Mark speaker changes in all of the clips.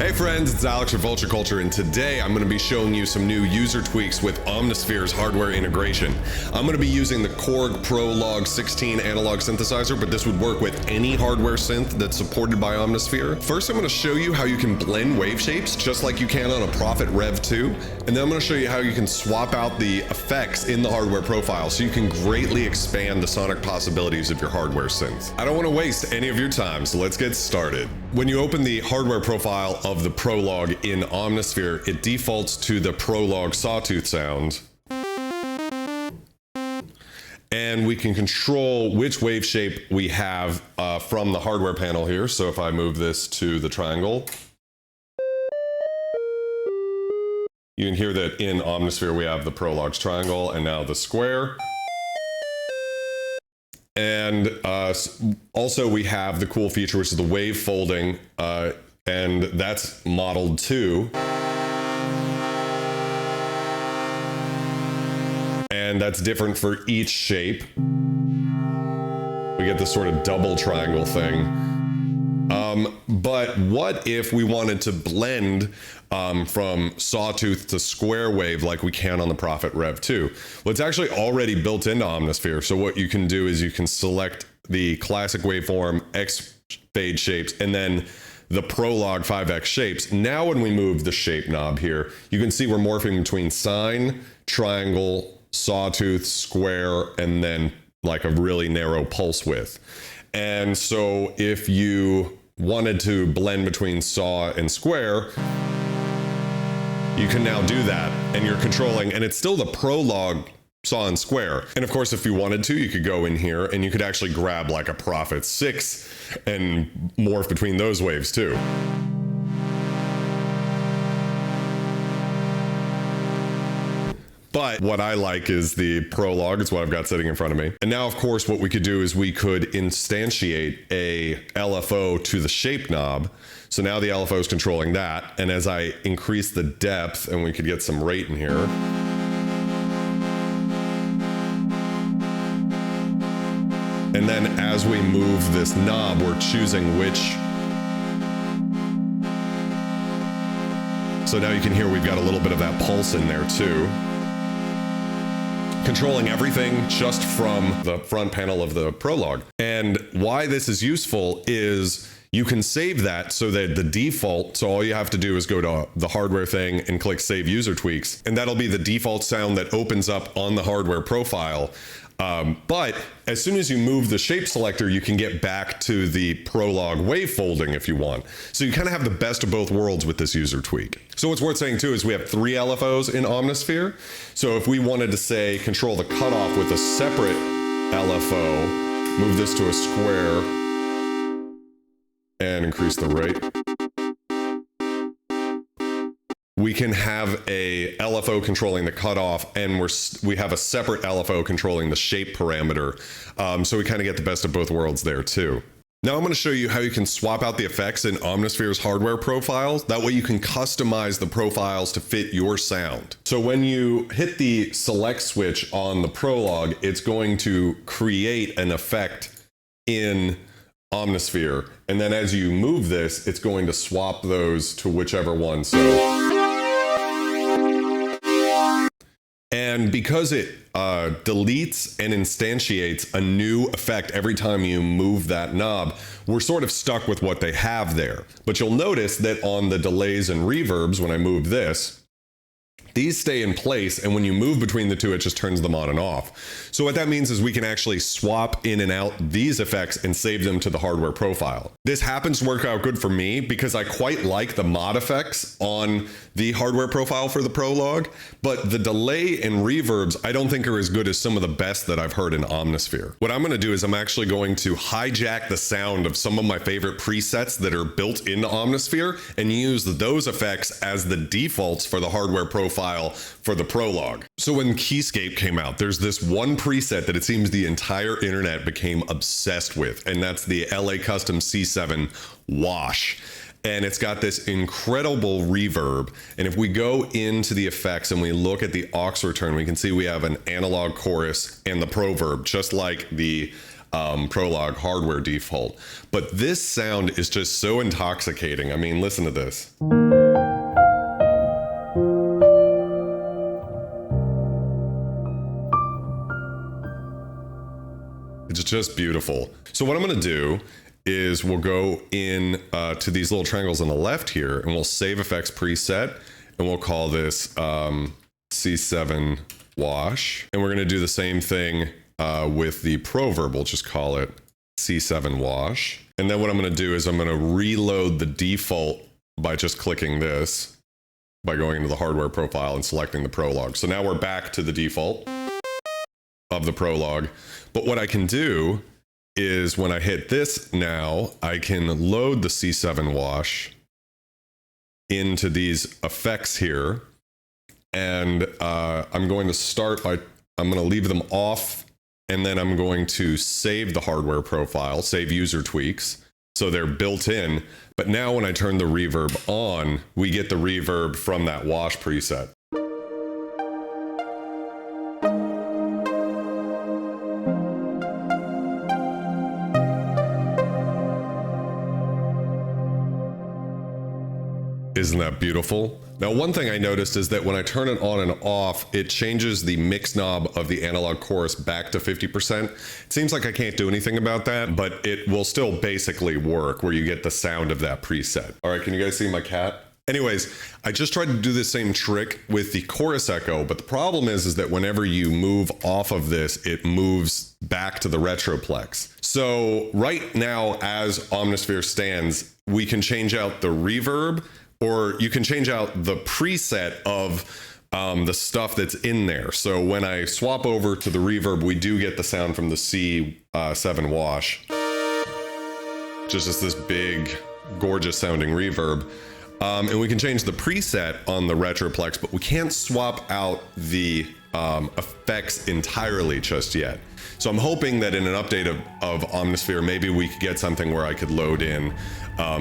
Speaker 1: Hey friends, it's Alex from Vulture Culture, and today I'm going to be showing you some new user tweaks with Omnisphere's hardware integration. I'm going to be using the Korg Prologue-16 analog synthesizer, but this would work with any hardware synth that's supported by Omnisphere. First, I'm going to show you how you can blend Waveshapes just like you can on a Prophet Rev2, and then I'm going to show you how you can swap out the effects in the hardware profile so you can greatly expand the sonic possibilities of your hardware synth. I don't want to waste any of your time, so let's get started. When you open the hardware profile of the Prologue in Omnisphere, it defaults to the Prologue sawtooth sound. And we can control which wave shape we have from the hardware panel here. So if I move this to the triangle, you can hear that in Omnisphere we have the Prologue's triangle and now the square. And also we have the cool feature, which is the wave folding, and that's modeled too. And that's different for each shape. We get this sort of double triangle thing. But what if we wanted to blend from sawtooth to square wave like we can on the Prophet Rev2? Well, it's actually already built into Omnisphere. So what you can do is you can select the classic waveform X fade shapes and then the Prologue 5X shapes. Now when we move the shape knob here, you can see we're morphing between sine, triangle, sawtooth, square, and then like a really narrow pulse width. And so if you wanted to blend between saw and square, you can now do that, and you're controlling, and it's still the Prologue saw and square. And of course, if you wanted to, you could go in here and you could actually grab like a Prophet 6 and morph between those waves too. But what I like is the Prologue. It's what I've got sitting in front of me. And now, of course, what we could do is we could instantiate a LFO to the shape knob. So now the LFO is controlling that. And as I increase the depth, and we could get some rate in here. And then as we move this knob, we're choosing which. So now you can hear we've got a little bit of that pulse in there too. Controlling everything just from the front panel of the Prologue. And why this is useful is you can save that so that the default, so all you have to do is go to the hardware thing and click Save User Tweaks, and that'll be the default sound that opens up on the hardware profile. But as soon as you move the shape selector, you can get back to the Prologue wave folding if you want. So you kind of have the best of both worlds with this user tweak. So what's worth saying too is we have 3 LFOs in Omnisphere. So if we wanted to say control the cutoff with a separate LFO, move this to a square and increase the rate, we can have a LFO controlling the cutoff, and we have a separate LFO controlling the shape parameter. So we kind of get the best of both worlds there too. Now I'm going to show you how you can swap out the effects in Omnisphere's hardware profiles. That way you can customize the profiles to fit your sound. So when you hit the select switch on the Prologue, it's going to create an effect in Omnisphere. And then as you move this, it's going to swap those to whichever one. And because it deletes and instantiates a new effect every time you move that knob, we're sort of stuck with what they have there. But you'll notice that on the delays and reverbs, when I move this, these stay in place, and when you move between the two, it just turns them on and off. So what that means is we can actually swap in and out these effects and save them to the hardware profile. This happens to work out good for me because I quite like the mod effects on the hardware profile for the Prologue, but the delay and reverbs I don't think are as good as some of the best that I've heard in Omnisphere. What I'm going to do is I'm actually going to hijack the sound of some of my favorite presets that are built into Omnisphere and use those effects as the defaults for the hardware profile for the Prologue. So when Keyscape came out, there's this one preset that it seems the entire internet became obsessed with, and that's the LA Custom C7 Wash. And it's got this incredible reverb. And if we go into the effects and we look at the aux return, we can see we have an analog chorus and the proverb, just like the Prologue Hardware default. But this sound is just so intoxicating. I mean, listen to this. It's just beautiful. So what I'm gonna do is we'll go in to these little triangles on the left here, and we'll save effects preset, and we'll call this C7 wash. And we're gonna do the same thing with the Proverb. We'll just call it C7 wash. And then what I'm gonna do is I'm gonna reload the default by just clicking this, by going into the hardware profile and selecting the Prologue. So now we're back to the default of the Prologue. But what I can do is when I hit this now, I can load the C7 wash into these effects here. And I'm going to start by, I'm going to leave them off, and then I'm going to save the hardware profile, save user tweaks, so they're built in. But now when I turn the reverb on, we get the reverb from that wash preset. Isn't that beautiful? Now, one thing I noticed is that when I turn it on and off, it changes the mix knob of the analog chorus back to 50%. It seems like I can't do anything about that, but it will still basically work where you get the sound of that preset. All right, can you guys see my cat? Anyways, I just tried to do the same trick with the chorus echo, but the problem is that whenever you move off of this, it moves back to the retroplex. So right now, as Omnisphere stands, we can change out the reverb, or you can change out the preset of the stuff that's in there. So when I swap over to the reverb, we do get the sound from the C7 wash. Just this big, gorgeous sounding reverb. And we can change the preset on the retroplex, but we can't swap out the effects entirely just yet. So I'm hoping that in an update of Omnisphere, maybe we could get something where I could load in,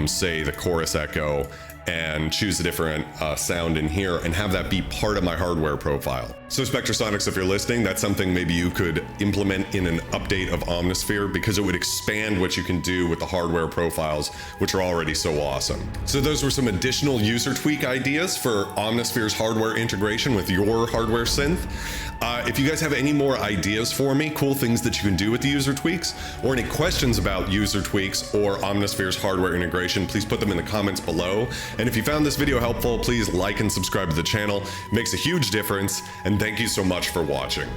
Speaker 1: say, the chorus echo, and choose a different sound in here and have that be part of my hardware profile. So Spectrasonics, if you're listening, that's something maybe you could implement in an update of Omnisphere, because it would expand what you can do with the hardware profiles, which are already so awesome. So those were some additional user tweak ideas for Omnisphere's hardware integration with your hardware synth. If you guys have any more ideas for me, cool things that you can do with the user tweaks, or any questions about user tweaks or Omnisphere's hardware integration, please put them in the comments below. And if you found this video helpful, please like and subscribe to the channel. It makes a huge difference, and thank you so much for watching.